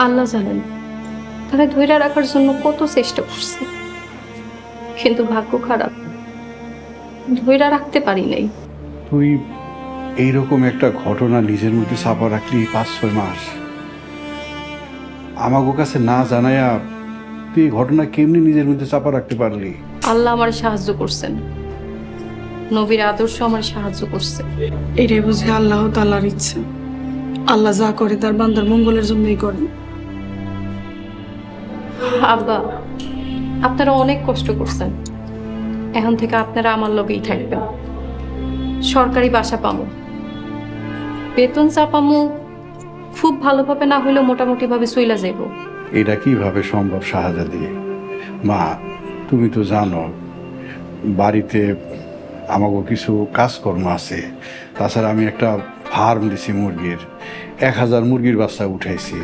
আল্লাহ জানেন তারা ধৈর্য রাখার জন্য কত চেষ্টা করছে, কিন্তু ভাগ্য খারাপ, ধৈর্য রাখতে পারি নাই। তুই এইরকম একটা ঘটনা নিজের মধ্যে চাপা রাখলি 5-6 মাস, আমাগো কাছে না জানায়া তুই এই ঘটনা কেমনি নিজের মধ্যে চাপা রাখতে পারলি? আল্লাহ আমার সাহায্য করছেন, নবীর আদর্শ আমার সাহায্য করছে। এটাই বুঝি আল্লাহ তাআলার ইচ্ছে। আল্লাহ যা করে তার বান্দার মঙ্গলের জন্যই করে। আব্বা, আপনারা অনেক কষ্ট করছেন, এখন থেকে আপনারা আমার লগেই থাকবেন। সরকারি বাসা পামু, বেতন চাপামু, খুব ভালোভাবে না হইলেও মোটামুটি ভাবে চইলা যাইব। এটা কিভাবে সম্ভব শাহজাদি? মা, তুমি তো জানো বাড়িতে আমাকে কিছু কাজকর্ম আছে, তাছাড়া আমি একটা ফার্ম দিছি মুরগির, 1000 মুরগির বাচ্চা উঠাইছি,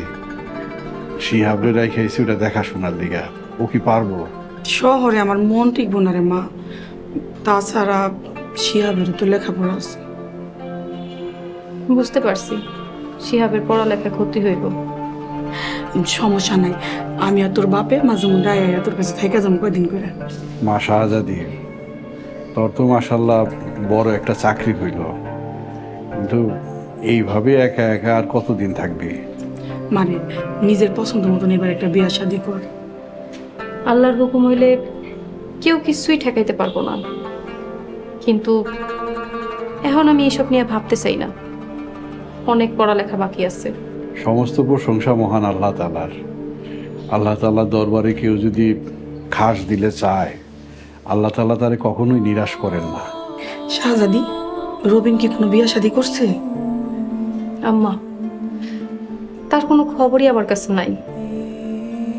শিহাবরে রাখাইছি ওটা দেখাশোনার লিগা। ও কি পারবো? শহরে আমার মন টিকবো না রে মা। তাছাড়া শিহাবের তো লেখাপড়া আছে। বুঝতে পারছি শিহাবের পড়ালেখা ক্ষতি হইব। সমস্যা নাই, আমি আর তোর বাপে মাঝে মধ্যে আয়া তোর কাছে থেকে যাবো কয়দিন করে। মা শাহজাদি, তোর তো মাশাল্লাহ বড় একটা চাকরি হইল, কিন্তু এইভাবে একা একা আর কতদিন থাকবি? মানে নিজের পছন্দ মতন এবার একটা বিয়া শাদি কর। আল্লাহর হুকুম হইলে কেউ কিছুই ঠেকাইতে পারবো না, কিন্তু এখন আমি এসব নিয়ে ভাবতে চাই না, অনেক পড়ালেখা বাকি আছে। সমস্ত প্রশংসা মহান আল্লাহ তাআলার। আল্লাহ তাআলার দরবারে কেউ যদি খাস দিলে চায়, আল্লাহ তাআলা তারে কখনোই নিরাশ করেন না। শাহজাদি, রবিন কি কোনো বিয়া শাদি করছে? আম্মা, তার কোনো খবরই আমার কাছে নাই।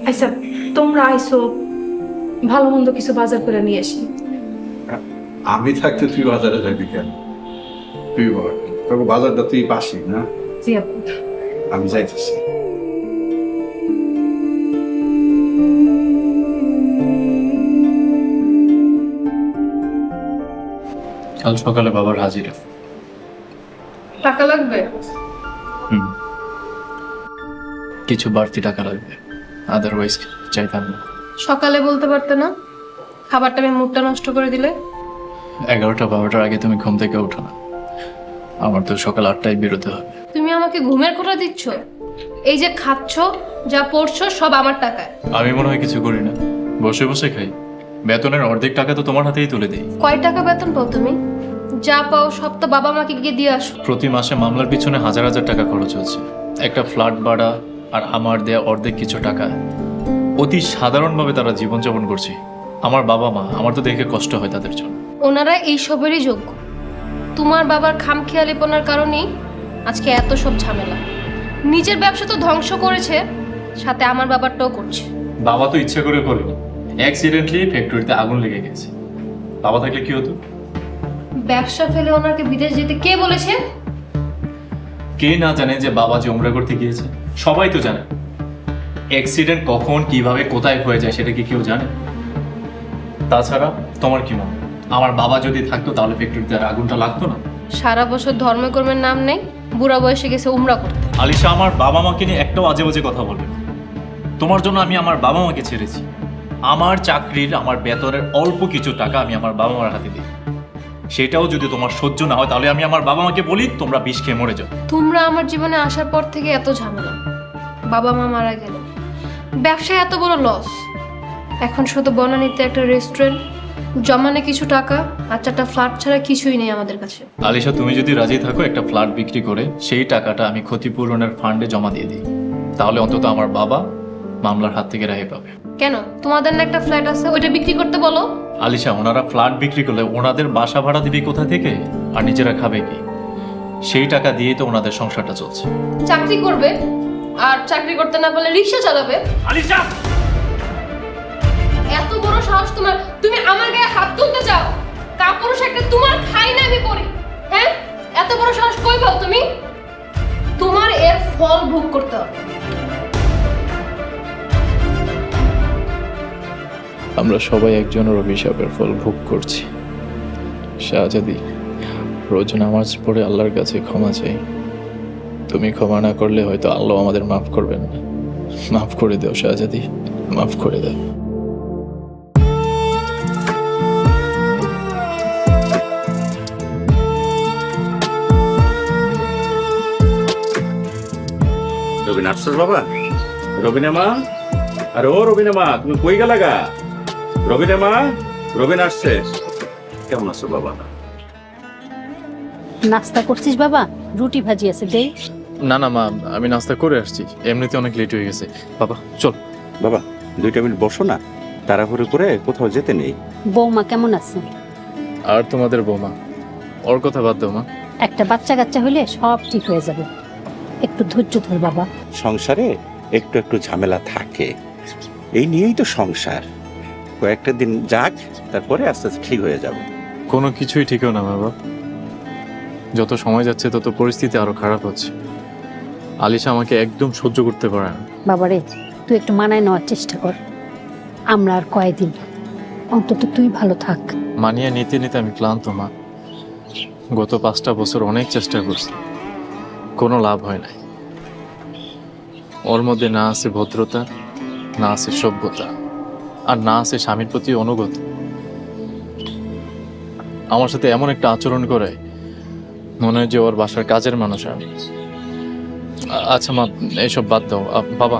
আচ্ছা, তোমরা আইসো, ভালো মন্দ কিছু বাজার করে নিয়ে আসি। আমি থাকতে তুই বাজারে যাবি কেন? তুই বল, তোকে বাজারটা তুই পাসি না? জি আপু। আমি যাইতেছি। কাল সকালে বাবার হাজিরা। টাকা লাগবে? কিছু বাড়তি টাকা লাগবে, আদারওয়াইজ চাইতাম না। সকালে বলতে পারতে না? খাবারটা আমি মুডটা নষ্ট করে দিলে। 11টা-12টার আগে তুমি ঘুম থেকে ওঠো না, আমার তো সকাল 8টায় বেরোতে হবে। তুমি আমাকে ঘুমের খোঁটা দিচ্ছ? এই যে খাচ্ছ, যা পড়ছো সব আমার টাকায়। আমি মনে হয় কিছু করি না, বসে বসে খাই। বেতনের অর্ধেক টাকা তো তোমার হাতেই তুলে দিই। কয় টাকা বেতন পাও তুমি? যা পাও সব তো বাবা মাকে গিয়ে দিয়ে আসো। প্রতি মাসে মামলার পিছনে হাজার হাজার টাকা খরচ হচ্ছে, একটা ফ্ল্যাট ভাড়া আর আমার দেয়া অর্ধেক কিছু টাকা। অতি সাধারণভাবে তারা জীবনযাপন করছে। আমার বাবা মা, আমার তো দেখে কষ্ট হয় তাদের জন্য। ওনারা এই সবেরই যোগ্য। তোমার বাবার খামখেয়ালিপনার কারণেই আজকে এত সব ঝামেলা। নিজের ব্যবসা তো ধ্বংস করেছে, সাথে আমার বাবারটাও করছে। বাবা তো ইচ্ছে করে করেনি, অ্যাক্সিডেন্টলি ফ্যাক্টরিতে আগুন লেগে গেছে। বাবা থাকলে কি হতো? ব্যবসা ফেলে ওনাকে বিদেশ যেতে কে বলেছে? কে না জানে যে বাবা যে উমরা করতে গিয়েছে? সবাই তো জানে। অ্যাক্সিডেন্ট কখন কিভাবে কোথায় হয়ে যায় সেটা কি কেউ জানে? তাছাড়া তোমার কি মনে হয়, আমার বাবা যদি থাকতো তাহলে ফ্যাক্টরিতে আর আগুনটা লাগতো না? সারা বছর ধর্মকর্মের নাম নেই, বুড়া বয়সে গেছে উমরা করতে। আলিশা, আমার বাবা মাকে নিয়ে একটাও আজে বাজে কথা বলবে না। তোমার জন্য আমি আমার বাবা মাকে ছেড়েছি। আমার চাকরির, আমার বেতনের অল্প কিছু টাকা আমি আমার বাবা মার হাতে দিই। সেটাও যদি তোমার সহ্য না হয় তাহলে আমি আমার বাবা মাকে বলি তোমরা বিষ খেয়ে মরে যাও। তোমরা আমার জীবনে আসার পর থেকে এত ঝামেলা, বাবা মা মারা গেল, ব্যবসায় এত বড় লস, এখন শুধু বনানীতে একটা রেস্টুরেন্ট, জমানে কিছু টাকা আর 4টা ফ্ল্যাট ছাড়া কিছুই নেই আমাদের কাছে। আলিশা, তুমি যদি রাজি থাকো একটা ফ্ল্যাট বিক্রি করে সেই টাকাটা আমি ক্ষতিপূরণের ফান্ডে জমা দিয়ে দিই, তাহলে অন্তত আমার বাবা মামলার হাত থেকে রেহাই পাবে। কেন, তোমাদের না একটা ফ্ল্যাট আছে, ওইটা বিক্রি করতে বলো। আলিশা, ওনারা ফ্ল্যাট বিক্রি করলে ওনাদের বাসা ভাড়া দিবে কোথা থেকে, আর নিজেরা খাবে কি? সেই টাকা দিয়েই তো ওনাদের সংসারটা চলছে। চাকরি করবে, আর চাকরি করতে না পারলে রিক্সা চালাবে। আলিশা, এত বড় সাহস তোমার, তুমি আমার গায়ে হাত তুলতে চাও? কাপুরুষ একটা, তোমার খাই না আমি পড়ি, হ্যাঁ? এত বড় সাহস কই পাও তুমি? তোমার এর ফল ভোগ করতে হবে। আমরা সবাই একজনের অভিশাপের ফল ভোগ করছি। শাহজাদি, রোজ নামাজ পড়ে আল্লাহর কাছে ক্ষমা চাই। তুমি ক্ষমা না করলে হয়তো আল্লাহ আমাদের মাফ করবেন না। মাফ করে দাও শাহজাদি, মাফ করে দাও। রবিন আসছিস বাবা? রবিনা মা, আরে ও রবিনা মা, তুমি কই গেলা গা? রবিনা মা, রবিন আসছে। কেমন আছো বাবা? নাস্তা করছিস বাবা? রুটি ভাজি আছে দেই। না না মা, আমি নাস্তা করে আসছি, এমনিতে অনেক লেট হয়ে গেছে। বাবা চল। বাবা 2 মিনিট বসো না, তাড়াহুড়ো করে কোথাও যেতে নেই। বৌমা কেমন আছে? আর তোমাদের বৌমা, ওর কথা বাদ দাও মা। একটা বাচ্চা কাচ্চা হইলে সব ঠিক হয়ে যাবে, একটু ধৈর্য ধর বাবা। সংসারে একটু একটু ঝামেলা থাকে, এই নিয়েই তো সংসার। কয়েকটা দিন যাক, তারপরে আস্তে আস্তে ঠিক হয়ে যাবে। কোনো কিছুই ঠিকও না বাবা, যত সময় যাচ্ছে তত পরিস্থিতি আরো খারাপ হচ্ছে। আলিশা আমাকে একদম সহ্য করতে পারে না। বাবারে তুই একটু মানায় নেওয়ার চেষ্টা কর, আমরা আর কয়েকদিন, অন্তত তুই ভালো থাক। মানিয়ে নিতে নিতে আমি ক্লান্ত মা। গত 5টা বছর অনেক চেষ্টা করছি, কোনো লাভ হয় নাই। ওর মধ্যে না আছে ভদ্রতা, না আছে সভ্যতা, আর না আছে স্বামীর প্রতি অনুগত। আমার সাথে এমন একটা আচরণ করে মনে হয় যে ওর বাসার কাজের মানুষ আমি। আচ্ছা মা, এইসব বাদ দাও। বাবা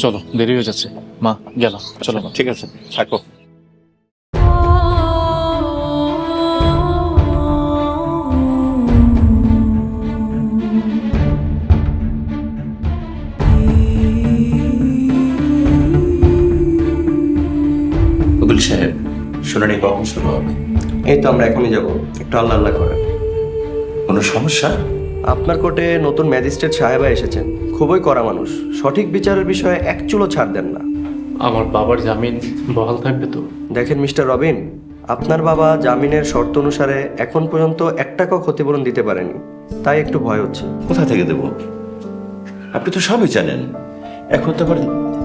চলো, দেরি হয়ে যাচ্ছে। মা গেলাম, চলো মা। ঠিক আছে, থাকো। উকিল সাহেব, শুনানি কখন শুরু হবে? এই তো আমরা এখনই যাব, একটু আল্লাহ আল্লাহ করেন। কোনো সমস্যা? আপনার কোর্টে নতুন ম্যাজিস্ট্রেট সাহেবা এসেছেন, খুবই কড়া মানুষ, সঠিক বিচারের বিষয়ে এক চুলো ছাড় দেন না। আমার বাবার জামিন বহাল থাকবে তো? দেখেন মিস্টার রবিন, আপনার বাবা জামিনের শর্ত অনুসারে এখন পর্যন্ত 1 টাকাও ক্ষতিপূরণ দিতে পারেনি, তাই একটু ভয় হচ্ছে। কোথা থেকে দেব? আপনি তো সবই জানেন, এখন তো আবার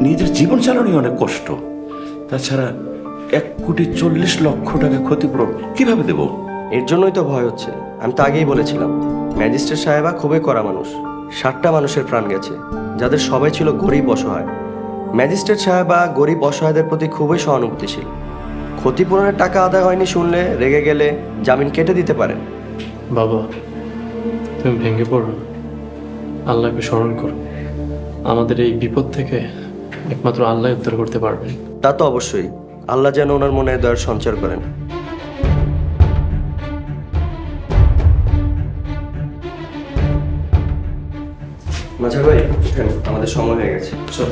নিজের জীবন চালানোই অনেক কষ্ট। তাছাড়া 1,40,00,000 টাকা ক্ষতিপূরণ কিভাবে দেব? এর জন্যই তো ভয় হচ্ছে। আমি তো আগেই বলেছিলাম, ম্যাজিস্ট্রেট সাহেবা খুবই কড়া মানুষ। 60টা মানুষের প্রাণ গেছে, যাদের সবাই ছিল গরিব অসহায়। ম্যাজিস্ট্রেট সাহেবা গরিব অসহায়দের প্রতি খুবই সহানুভূতিশীল। ক্ষতিপূরণের টাকা আদায় হয়নি শুনলে রেগে গেলে জামিন কেটে দিতে পারেন। বাবা তুমি ভেঙে পড়ো, আল্লাহকে স্মরণ করো। আমাদের এই বিপদ থেকে একমাত্র আল্লাহ উদ্ধার করতে পারবেন। তা তো অবশ্যই, আল্লাহ যেন ওনার মনে দয়ার সঞ্চার করেন। মাঝার ভাই উঠেন, আমাদের সময় হয়ে গেছে। চল।